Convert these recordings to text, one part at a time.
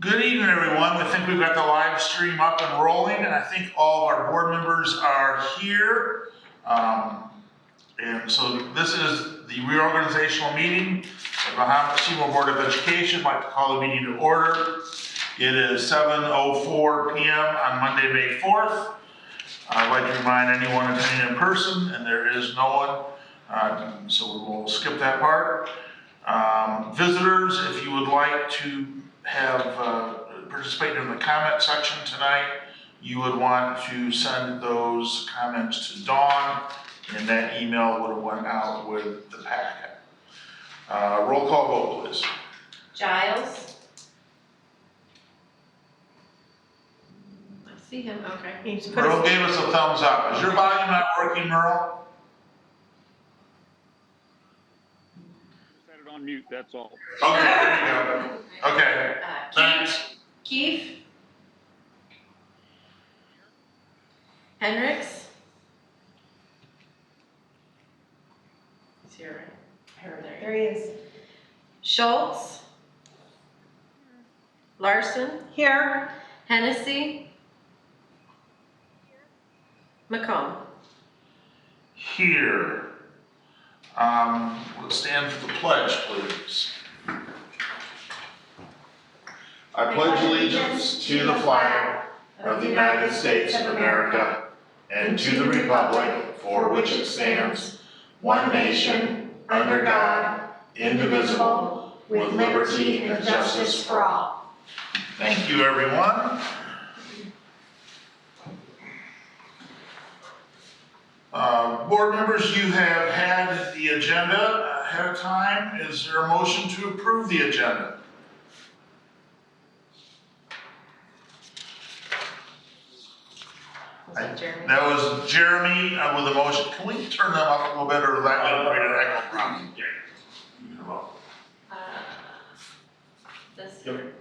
Good evening, everyone. I think we've got the live stream up and rolling, and I think all of our board members are here. And so this is the reorganizational meeting of Mahomet-Seymour Board of Education. I'd like to call the meeting to order. It is 7:04 p.m. on Monday, May 4th. I'd like to remind anyone attending in person, and there is no one, so we will skip that part. Visitors, if you would like to have participate in the comment section tonight, you would want to send those comments to Dawn, and that email would have went out with the packet. Roll call vote, please. Giles. I see him. Okay. Merle gave us a thumbs up. Is your volume not working, Merle? On mute, that's all. Okay, there you go. Okay, thanks. Keith. Hendricks. He's here, right? There he is. Schultz. Larson. Here. Hennessy. McComb. Here. Let's stand for the pledge, please. I pledge allegiance to the flag of the United States of America and to the republic for which it stands, one nation, under God, indivisible, with liberty and justice for all. Thank you, everyone. Board members, you have had the agenda ahead of time. Is there a motion to approve the agenda? That was Jeremy with a motion. Can we turn them up a little bit, or that way create an echo problem? This. Yep.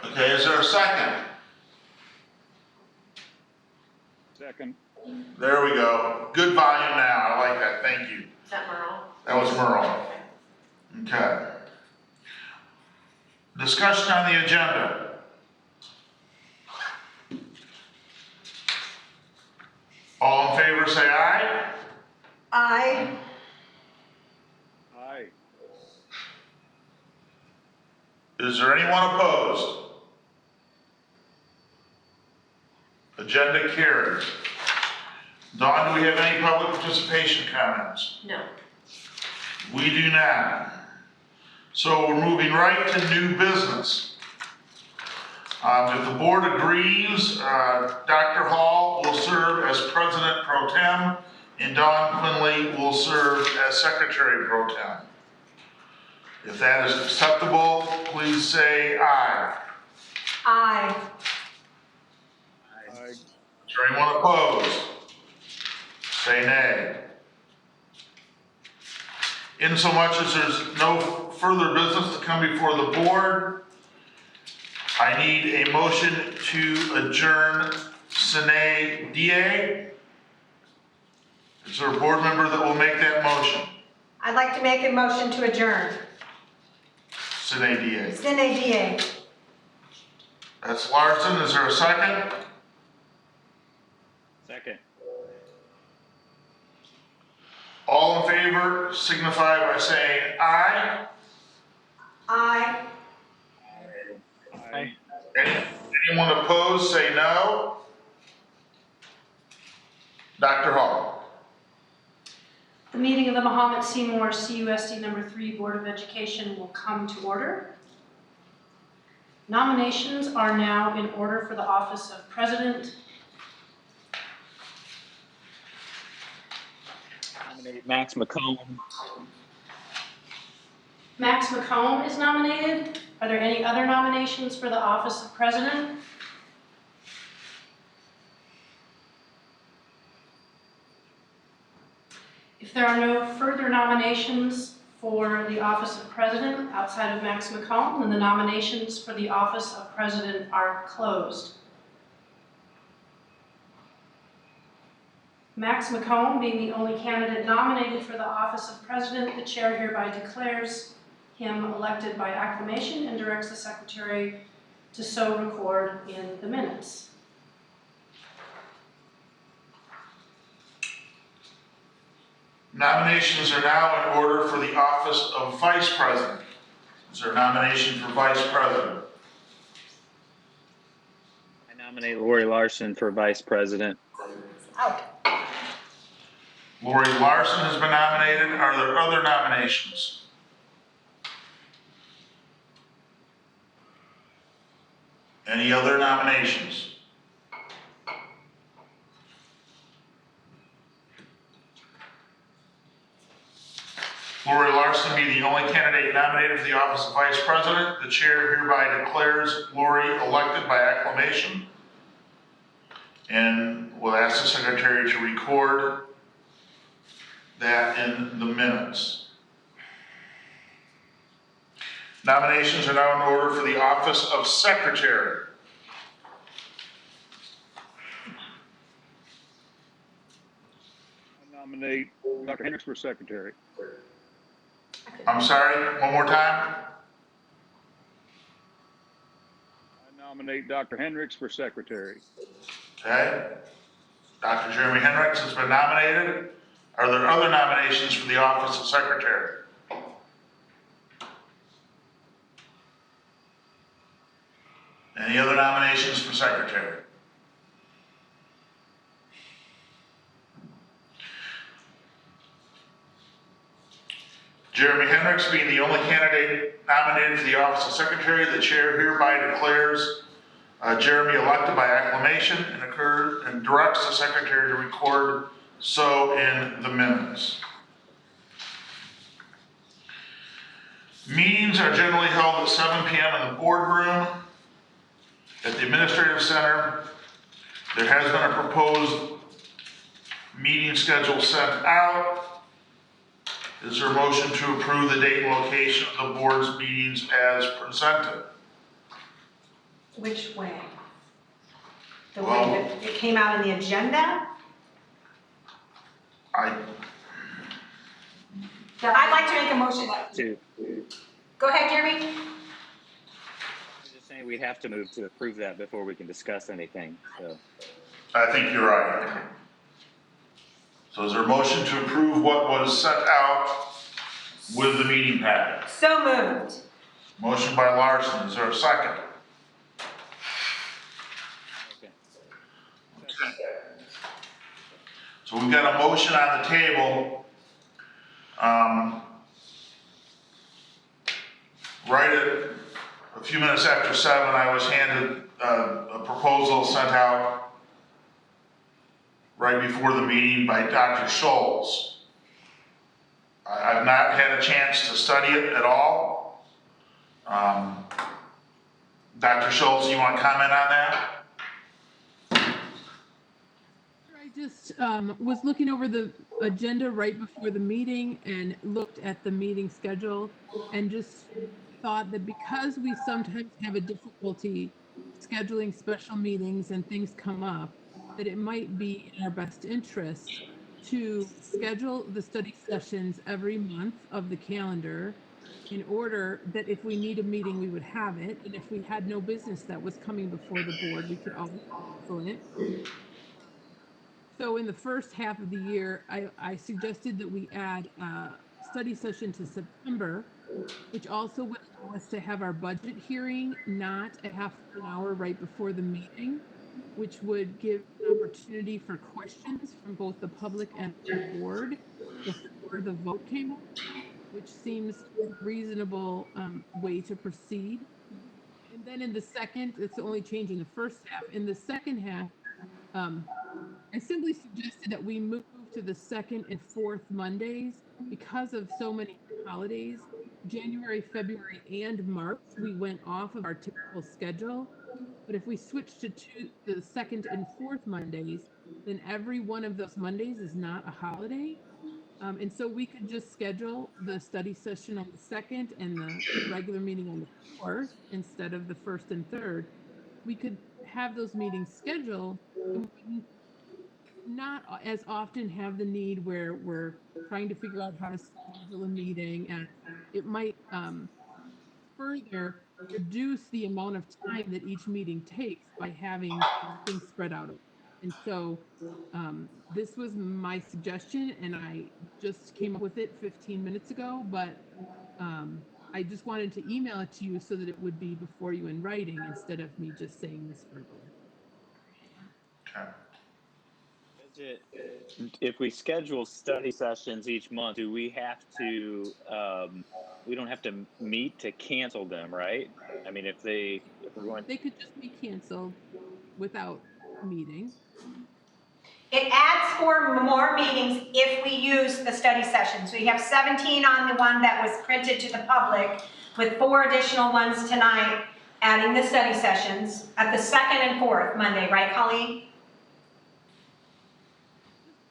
Okay, is there a second? Second. There we go. Good volume now. I like that. Thank you. Is that Merle? That was Merle. Okay. Discussion on the agenda. All in favor, say aye. Aye. Aye. Is there anyone opposed? Agenda carried. Dawn, do we have any public participation comments? No. We do not. So we're moving right to new business. If the board agrees, Dr. Hall will serve as President Pro Tem, and Dawn Quinley will serve as Secretary Pro Tem. If that is acceptable, please say aye. Aye. Aye. Is there anyone opposed? Say nay. Insomuch as there's no further business to come before the board, I need a motion to adjourn sine die. Is there a board member that will make that motion? I'd like to make a motion to adjourn. Sine die. Sine die. That's Larson. Is there a second? Second. All in favor signify by saying aye. Aye. Aye. Anyone opposed, say no. Dr. Hall. The meeting of the Mahomet-Seymour CUSD number 3 Board of Education will come to order. Nominations are now in order for the office of President. Nominate Max McComb. Max McComb is nominated. Are there any other nominations for the office of President? If there are no further nominations for the office of President outside of Max McComb, then the nominations for the office of President are closed. Max McComb being the only candidate nominated for the office of President, the chair hereby declares him elected by acclamation and directs the secretary to so record in the minutes. Nominations are now in order for the office of Vice President. Is there a nomination for Vice President? I nominate Lori Larson for Vice President. Out. Lori Larson has been nominated. Are there other nominations? Any other nominations? Lori Larson being the only candidate nominated for the office of Vice President, the chair hereby declares Lori elected by acclamation and will ask the secretary to record that in the minutes. Nominations are now in order for the office of secretary. I nominate Dr. Hendricks for secretary. I'm sorry, one more time? I nominate Dr. Hendricks for secretary. Okay. Dr. Jeremy Hendricks has been nominated. Are there other nominations for the office of secretary? Any other nominations for secretary? Jeremy Hendricks being the only candidate nominated for the office of secretary, the chair hereby declares Jeremy elected by acclamation and directs the secretary to record so in the minutes. Meetings are generally held at 7 p.m. in the boardroom at the administrative center. There has been a proposed meeting schedule sent out. Is there a motion to approve the date and location of the board's meetings as presented? Which way? The Well- way that it came out in the agenda? I'd like to make a motion. Go ahead, Jeremy. I'm just saying we have to move to approve that before we can discuss anything, so. I think you're right. So is there a motion to approve what was sent out with the meeting packet? So moved. Motion by Larson, is there a second? Okay. So we've got a motion on the table. Right at a few minutes after 7, I was handed a proposal sent out right before the meeting by Dr. Schultz. I've not had a chance to study it at all. Dr. Schultz, you want to comment on that? I just was looking over the agenda right before the meeting and looked at the meeting schedule and just thought that because we sometimes have a difficulty scheduling special meetings and things come up, that it might be in our best interest to schedule the study sessions every month of the calendar in order that if we need a meeting, we would have it. And if we had no business that was coming before the board, we could always cancel it. So in the first half of the year, I suggested that we add a study session to September, which also would allow us to have our budget hearing not a half an hour right before the meeting, which would give an opportunity for questions from both the public and the board before the vote came up, which seems a reasonable way to proceed. And then in the second, it's only changing the first half. In the second half, I simply suggested that we move to the second and fourth Mondays because of so many holidays. January, February, and March, we went off of our typical schedule. But if we switch to the second and fourth Mondays, then every one of those Mondays is not a holiday. And so we could just schedule the study session on the second and the regular meeting on the fourth instead of the first and third. We could have those meetings scheduled and we wouldn't not as often have the need where we're trying to figure out how to schedule a meeting and it might further reduce the amount of time that each meeting takes by having things spread out. And so this was my suggestion, and I just came up with it 15 minutes ago, but I just wanted to email it to you so that it would be before you in writing instead of me just saying this verbally. Okay. If we schedule study sessions each month, do we have to, we don't have to meet to cancel them, right? I mean, if we're going, They could just be canceled without meeting. It adds 4 more meetings if we use the study sessions. We have 17 on the one that was printed to the public, with 4 additional ones tonight, adding the study sessions at the 2nd and 4th Monday, right, Colleen?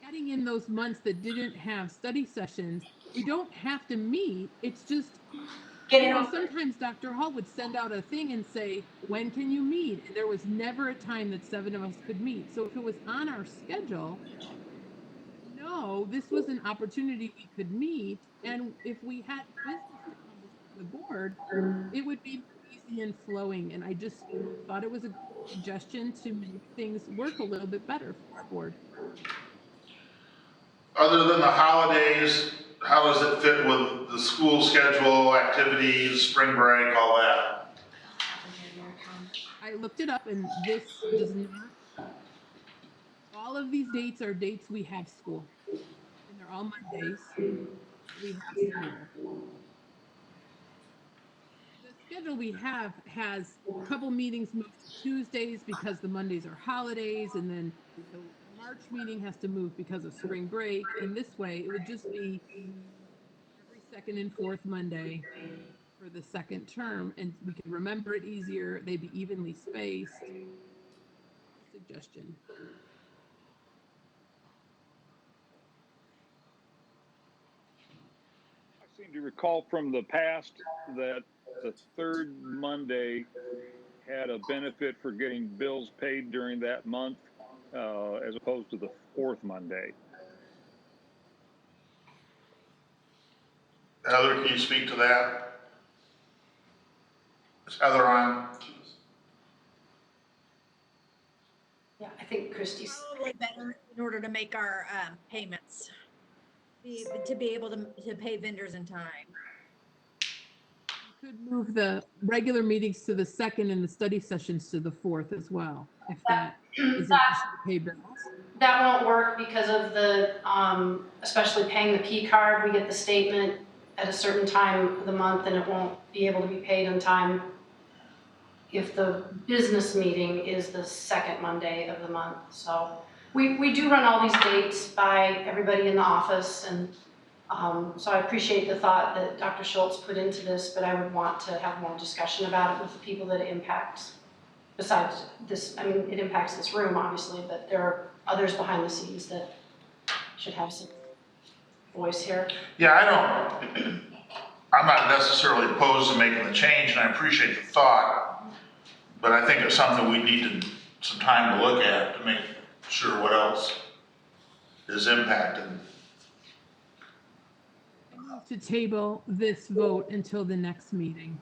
Adding in those months that didn't have study sessions, we don't have to meet. It's just, sometimes Dr. Hall would send out a thing and say, when can you meet? And there was never a time that 7 of us could meet. So if it was on our schedule, no, this was an opportunity we could meet. And if we had business to come before the board, it would be easy and flowing. And I just thought it was a good suggestion to make things work a little bit better for our board. Other than the holidays, how does it fit with the school schedule, activities, spring break, all that? I looked it up, and this does not. All of these dates are dates we have school, and they're all Mondays. We have school. The schedule we have has a couple meetings moved to Tuesdays because the Mondays are holidays, and then the March meeting has to move because of spring break. And this way, it would just be every 2nd and 4th Monday for the 2nd term, and we could remember it easier. They'd be evenly spaced. Suggestion. I seem to recall from the past that the 3rd Monday had a benefit for getting bills paid during that month, as opposed to the 4th Monday. Heather, can you speak to that? Is Heather on? Yeah, I think Christie's. Probably better in order to make our payments, to be able to pay vendors in time. You could move the regular meetings to the 2nd and the study sessions to the 4th as well, if that is an issue to pay bills. That won't work because of the, especially paying the P card, we get the statement at a certain time of the month and it won't be able to be paid on time if the business meeting is the 2nd Monday of the month. So we do run all these dates by everybody in the office, and so I appreciate the thought that Dr. Schultz put into this, but I would want to have more discussion about it with the people that it impacts. Besides this, I mean, it impacts this room, obviously, but there are others behind the scenes that should have some voice here. Yeah, I'm not necessarily opposed to making the change, and I appreciate the thought, but I think it's something we need some time to look at to make sure what else is impacted. To table this vote until the next meeting.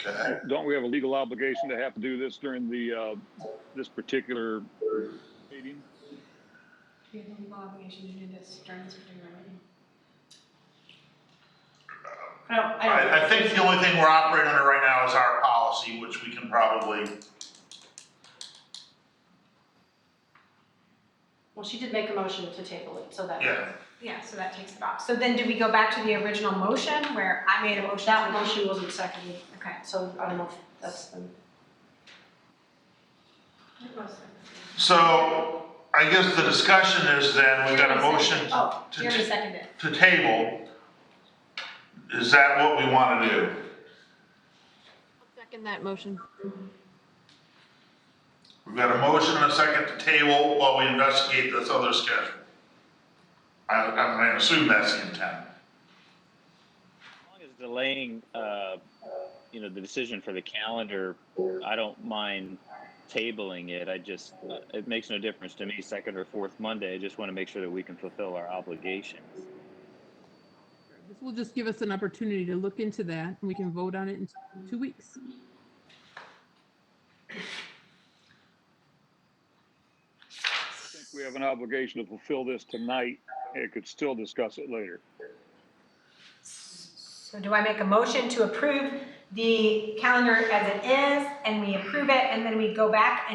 Okay. Don't we have a legal obligation to have to do this during the this particular meeting? We have a legal obligation to do this during this particular meeting. I think the only thing we're operating under right now is our policy, which we can probably. Well, she did make a motion to table it, so that. Yeah, so that takes it off. So then do we go back to the original motion where I made a motion? That motion wasn't seconded, Okay. so I don't know if that's the. So I guess the discussion is then, we've got a motion Oh, you already seconded it. to table. Is that what we want to do? I'll second that motion. We've got a motion and a second to table while we investigate this other schedule. I assume that's the intent. as long as delaying, the decision for the calendar, I don't mind tabling it. It makes no difference to me, second or fourth Monday. I just want to make sure that we can fulfill our obligations. This will just give us an opportunity to look into that, and we can vote on it in 2 weeks. I think we have an obligation to fulfill this tonight. It could still discuss it later. So do I make a motion to approve the calendar as it is, and we approve it, and then we go back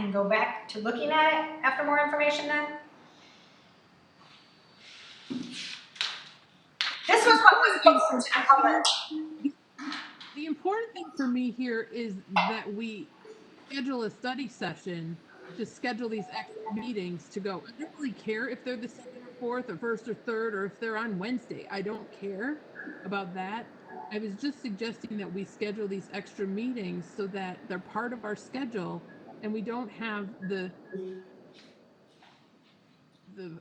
to looking at it after more information then? This was what was posted to the public. The important thing for me here is that we schedule a study session to schedule these extra meetings to go. I don't really care if they're the second or fourth or first or third, or if they're on Wednesday. I don't care about that. I was just suggesting that we schedule these extra meetings so that they're part of our schedule and we don't have the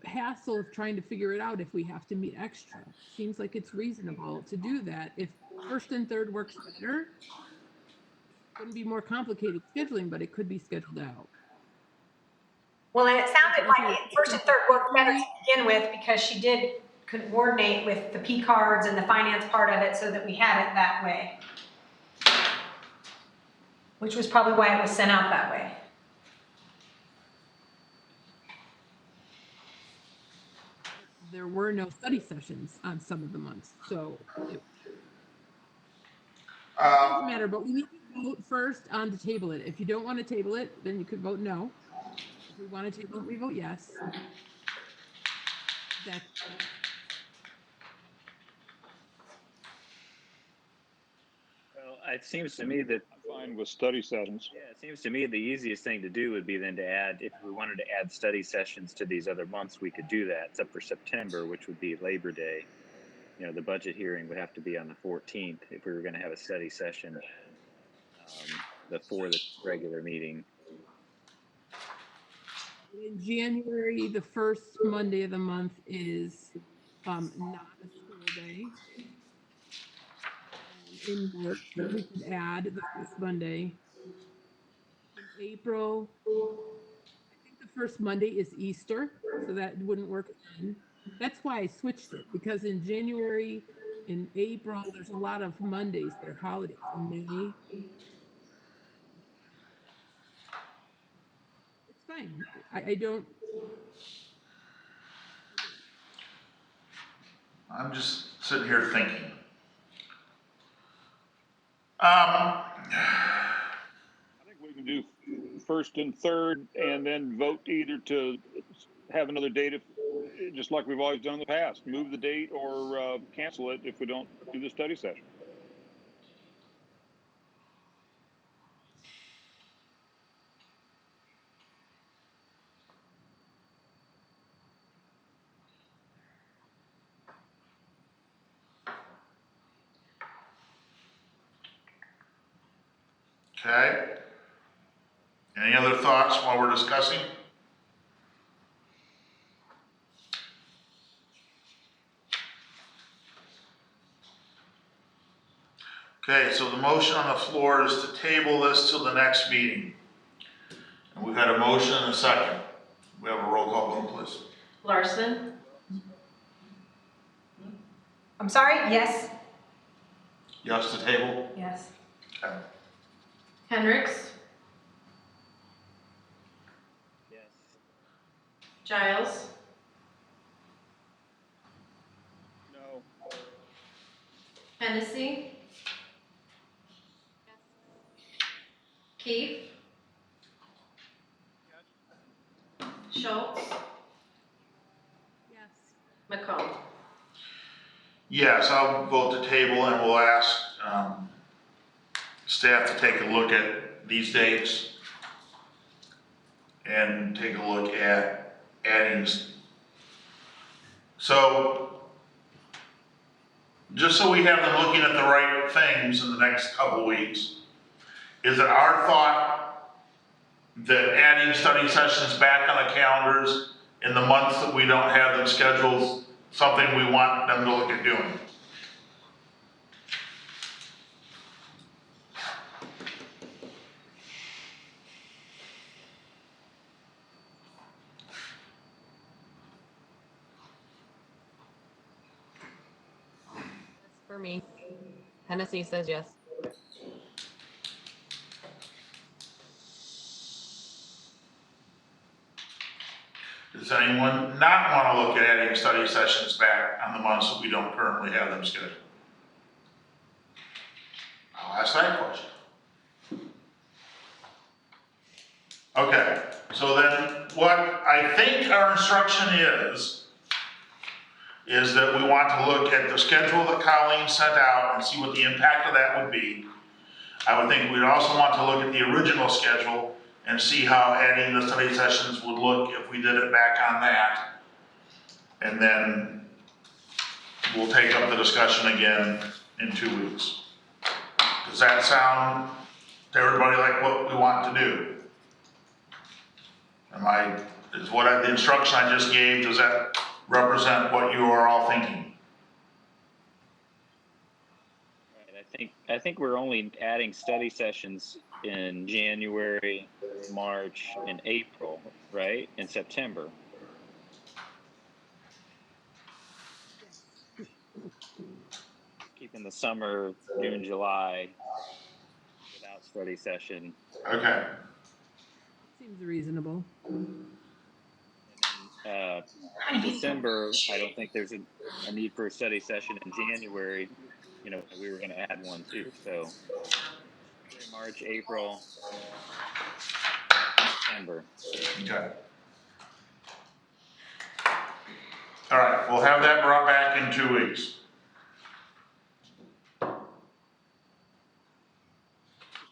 hassle of trying to figure it out if we have to meet extra. Seems like it's reasonable to do that. If first and third works better, it wouldn't be more complicated scheduling, but it could be scheduled out. Well, and it sounded like first and third worked better to begin with, because she did coordinate with the P cards and the finance part of it so that we had it that way. Which was probably why it was sent out that way. There were no study sessions on some of the months, so it doesn't matter, but we need to vote first on to table it. If you don't want to table it, then you could vote no. If we want to table it, we vote yes. Well, it seems to me that I'm fine with study sessions. Yeah, it seems to me the easiest thing to do would be then to add, if we wanted to add study sessions to these other months, we could do that, except for September, which would be Labor Day. You know, the budget hearing would have to be on the 14th if we were going to have a study session before the regular meeting. In January, the first Monday of the month is not a school day. In March, we could add the first Monday. In April, I think the first Monday is Easter, so that wouldn't work then. That's why I switched it, because in January, in April, there's a lot of Mondays that are holidays. In May, it's fine. I don't. I'm just sitting here thinking. I think we can do first and third, and then vote either to have another date, just like we've always done in the past. Move the date or cancel it if we don't do the study session. Okay. Any other thoughts while we're discussing? Okay, so the motion on the floor is to table this till the next meeting. And we've had a motion and a second. We have a roll call vote, please. Larson, I'm sorry, yes? Yes to table? Yes. Okay. Hendricks, Yes. Giles, No. Hennessy, Keith, Schultz, Yes. McComb. Yes, I'll vote to table, and we'll ask staff to take a look at these dates and take a look at adding. So, just so we have them looking at the right things in the next couple weeks, is it our thought that adding study sessions back on the calendars in the months that we don't have them scheduled, something we want them to look at doing? For me. Hennessy says yes. Does anyone not want to look at adding study sessions back on the months that we don't currently have them scheduled? I'll ask that question. Okay, so then what I think our instruction is that we want to look at the schedule that Colleen sent out and see what the impact of that would be. I would think we'd also want to look at the original schedule and see how adding the study sessions would look if we did it back on that. And then we'll take up the discussion again in 2 weeks. Does that sound to everybody like what we want to do? The instruction I just gave, does that represent what you are all thinking? Right, I think we're only adding study sessions in January, March, and April, right? In September. Keeping the summer, June, July without study session. Okay. Seems reasonable. December, I don't think there's a need for a study session in January. You know, we were going to add one too. So March, April, September. Okay. All right, we'll have that brought back in 2 weeks.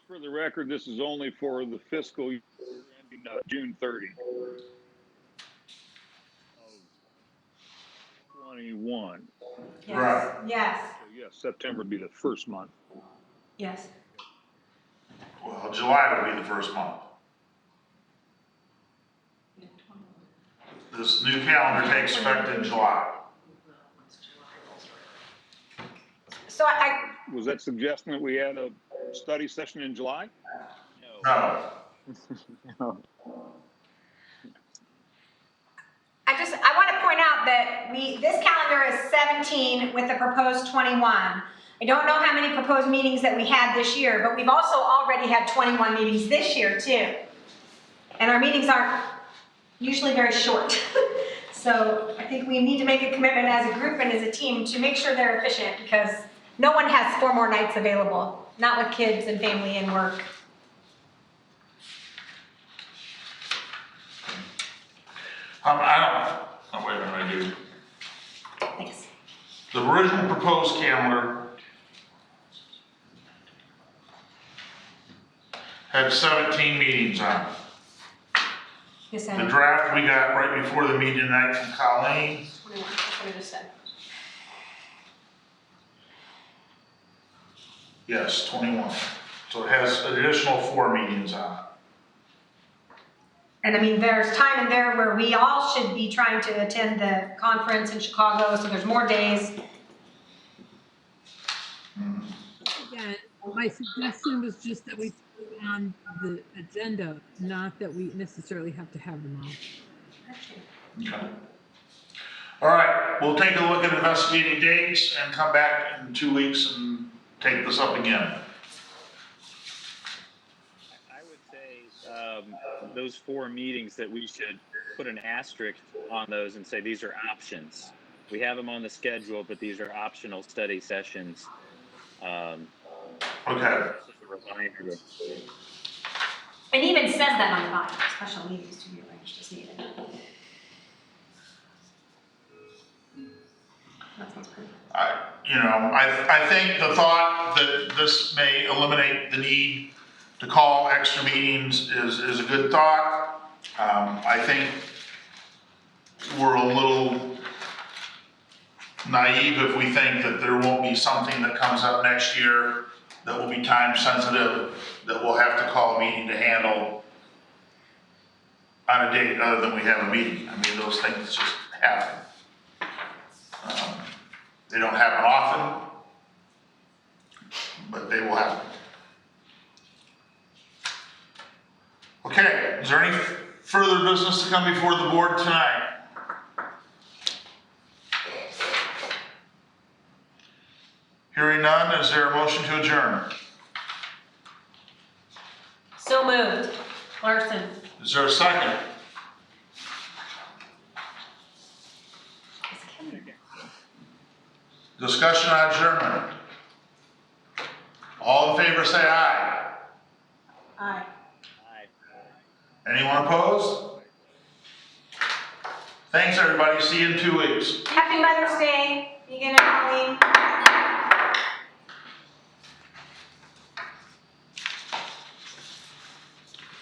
For the record, this is only for the fiscal year ending June 30. 21. Yes. Right. Yes, So yes, September would be the first month. yes. Well, July would be the first month. This new calendar takes effect in July. So I, Was that suggesting that we had a study session in July? No. I want to point out that this calendar is 17 with the proposed 21. I don't know how many proposed meetings that we had this year, but we've also already had 21 meetings this year too. And our meetings aren't usually very short. So I think we need to make a commitment as a group and as a team to make sure they're efficient, because no one has 4 more nights available, not with kids and family and work. I don't, oh, wait a minute, I do. Thanks. The original proposed calendar had 17 meetings on it. Yes, The Andy. draft we got right before the meeting tonight from Colleen, 21, that's what I just said. yes, 21. So it has an additional 4 meetings on it. And I mean, there's time in there where we all should be trying to attend the conference in Chicago, so there's more days. Again, my suggestion was just that we put it on the agenda, not that we necessarily have to have them all. Okay. All right, we'll take a look at investigating dates and come back in 2 weeks and take this up again. I would say those 4 meetings that we should put an asterisk on those and say these are options. We have them on the schedule, but these are optional study sessions. Okay. It even says that on the bottom, special meetings to be arranged as needed. That sounds pretty. I think the thought that this may eliminate the need to call extra meetings is a good thought. I think we're a little naive if we think that there won't be something that comes up next year that will be time sensitive, that we'll have to call a meeting to handle on a date other than we have a meeting. I mean, those things just happen. They don't happen often, but they will happen. Okay, is there any further business to come before the board tonight? Hearing none, is there a motion to adjourn? So moved. Larson. Is there a second? Discussion on adjournment. All in favor, say aye. Aye. Anyone opposed? Thanks, everybody. See you in 2 weeks. Happy Mother's Day, Megan and Colleen.